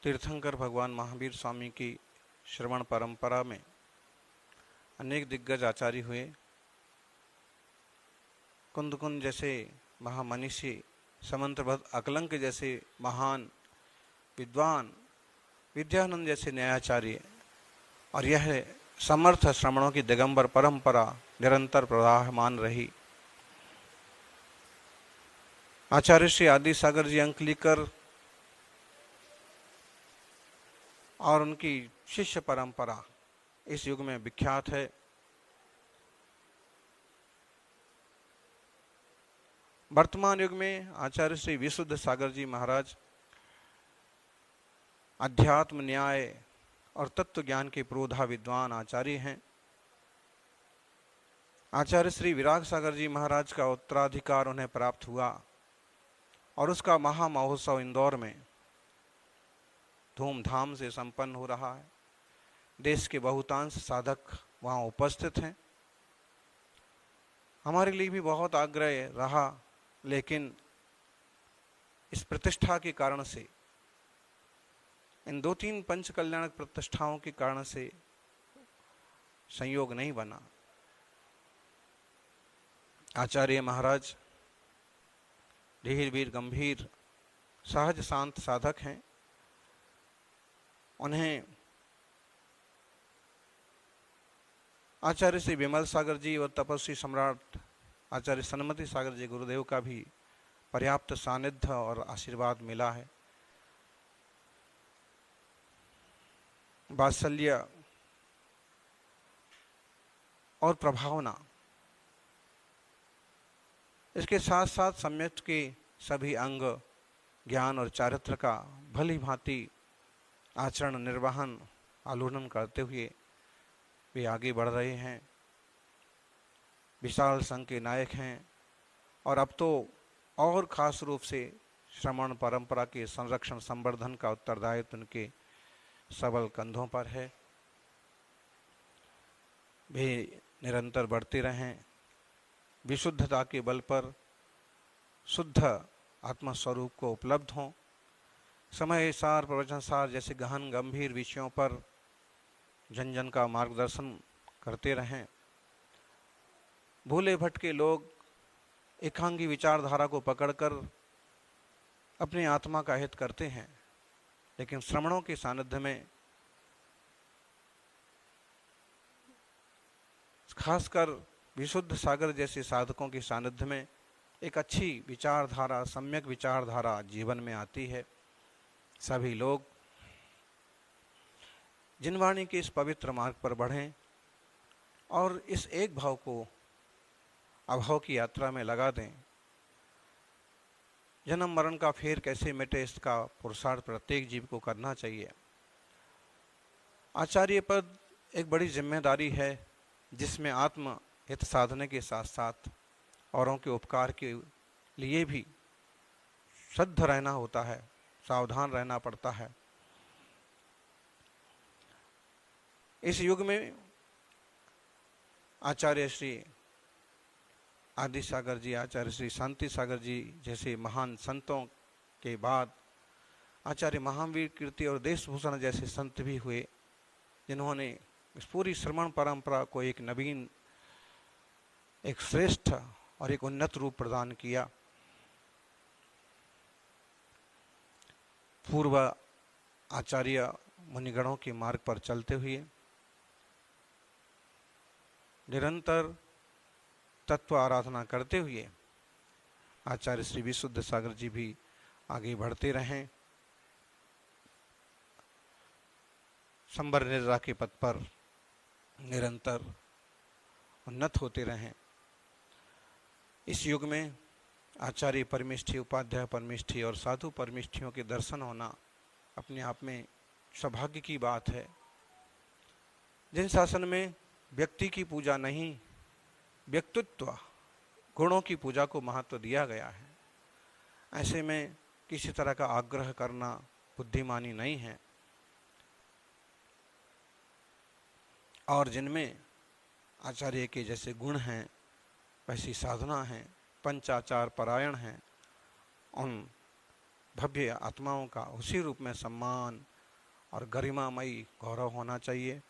तीर्थंकर भगवान महावीर स्वामी की श्रवण परंपरा में अनेक दिग्गज आचार्य हुए। कुंदकुंद जैसे महामनीषी, समंत्रभद्र अकलंक जैसे महान विद्वान, विद्यानंद जैसे न्यायाचार्य, और यह समर्थ श्रमणों की दिगंबर परंपरा निरंतर प्रवाहमान रही। आचार्य श्री आदि सागर जी अंकलीकर और उनकी शिष्य परंपरा इस युग में विख्यात है। वर्तमान युग में आचार्य श्री विशुद्ध सागर जी महाराज अध्यात्म, न्याय और तत्व ज्ञान के प्रोधा विद्वान आचार्य हैं। आचार्य श्री विराग सागर जी महाराज का उत्तराधिकार उन्हें प्राप्त हुआ और उसका महामहोत्सव इंदौर में धूमधाम से संपन्न हो रहा है। देश के बहुतांश साधक वहाँ उपस्थित हैं। हमारे लिए भी बहुत आग्रह रहा, लेकिन इस प्रतिष्ठा के कारण से, इन 2-3 पंच कल्याणक प्रतिष्ठाओं के कारण से संयोग नहीं बना। आचार्य महाराज धीर वीर गंभीर सहज शांत साधक हैं। उन्हें आचार्य श्री विमल सागर जी और तपस्वी सम्राट आचार्य सन्मति सागर जी गुरुदेव का भी पर्याप्त सानिध्य और आशीर्वाद मिला है। वात्सल्य और प्रभावना, इसके साथ साथ सम्यक के सभी अंग ज्ञान और चारित्र का भली भांति आचरण निर्वहन आलोड़न करते हुए वे आगे बढ़ रहे हैं। विशाल संघ के नायक हैं और अब तो और खास रूप से श्रमण परंपरा के संरक्षण संवर्धन का उत्तरदायित्व उनके सबल कंधों पर है। वे निरंतर बढ़ते रहें, विशुद्धता के बल पर शुद्ध आत्मा स्वरूप को उपलब्ध हों, समय सार प्रवचन सार जैसे गहन गंभीर विषयों पर जन जन का मार्गदर्शन करते रहें। भूले भटके लोग एकांगी विचारधारा को पकड़कर अपनी आत्मा का हित करते हैं, लेकिन श्रमणों के सानिध्य में, खासकर विशुद्ध सागर जैसे साधकों के सानिध्य में, एक अच्छी विचारधारा, सम्यक विचारधारा जीवन में आती है। सभी लोग जिनवाणी के इस पवित्र मार्ग पर बढ़ें और इस एक भाव को अभाव की यात्रा में लगा दें। जन्म मरण का फेर कैसे मिटे, इसका पुरुषार्थ प्रत्येक जीव को करना चाहिए। आचार्य पद एक बड़ी जिम्मेदारी है, जिसमें आत्म हित साधने के साथ साथ औरों के उपकार के लिए भी श्रद्ध रहना होता है, सावधान रहना पड़ता है। इस युग में आचार्य श्री आदि सागर जी, आचार्य श्री शांति सागर जी जैसे महान संतों के बाद आचार्य महावीर कीर्ति और देशभूषण जैसे संत भी हुए, जिन्होंने इस पूरी श्रमण परंपरा को एक नवीन, एक श्रेष्ठ और एक उन्नत रूप प्रदान किया। पूर्व आचार्य मुनिगणों के मार्ग पर चलते हुए निरंतर तत्व आराधना करते हुए आचार्य श्री विशुद्ध सागर जी भी आगे बढ़ते रहें, संबर निर्रा के पथ पर निरंतर उन्नत होते रहें। इस युग में आचार्य परमिष्ठी, उपाध्याय परमिष्ठी और साधु परमिष्ठियों के दर्शन होना अपने आप में सौभाग्य की बात है। जिन शासन में व्यक्ति की पूजा नहीं, व्यक्तित्व गुणों की पूजा को महत्व दिया गया है, ऐसे में किसी तरह का आग्रह करना बुद्धिमानी नहीं है। और जिनमें आचार्य के जैसे गुण हैं, वैसी साधना है, पंचाचार परायण हैं, उन भव्य आत्माओं का उसी रूप में सम्मान और गरिमामयी गौरव होना चाहिए।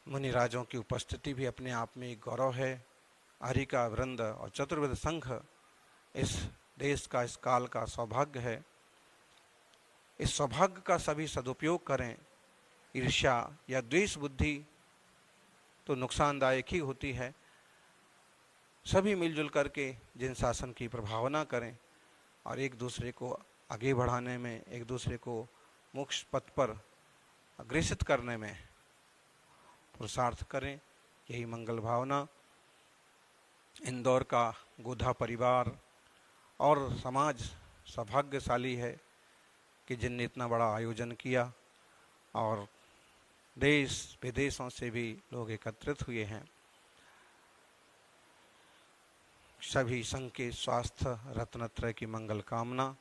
मुनिराजों की उपस्थिति भी अपने आप में एक गौरव है। हरि का वृंद और चतुर्वेद संघ इस देश का, इस काल का सौभाग्य है। इस सौभाग्य का सभी सदुपयोग करें। ईर्ष्या या द्वेष बुद्धि तो नुकसानदायक ही होती है। सभी मिलजुल करके जिन शासन की प्रभावना करें और एक दूसरे को आगे बढ़ाने में, एक दूसरे को मोक्ष पथ पर अग्रेसित करने में पुरुषार्थ करें, यही मंगल भावना इंदौर का गोधा परिवार और समाज सौभाग्यशाली है कि जिनने इतना बड़ा आयोजन किया और देश विदेशों से भी लोग एकत्रित हुए हैं। सभी संघ के स्वास्थ्य रत्नत्रय की मंगल कामना।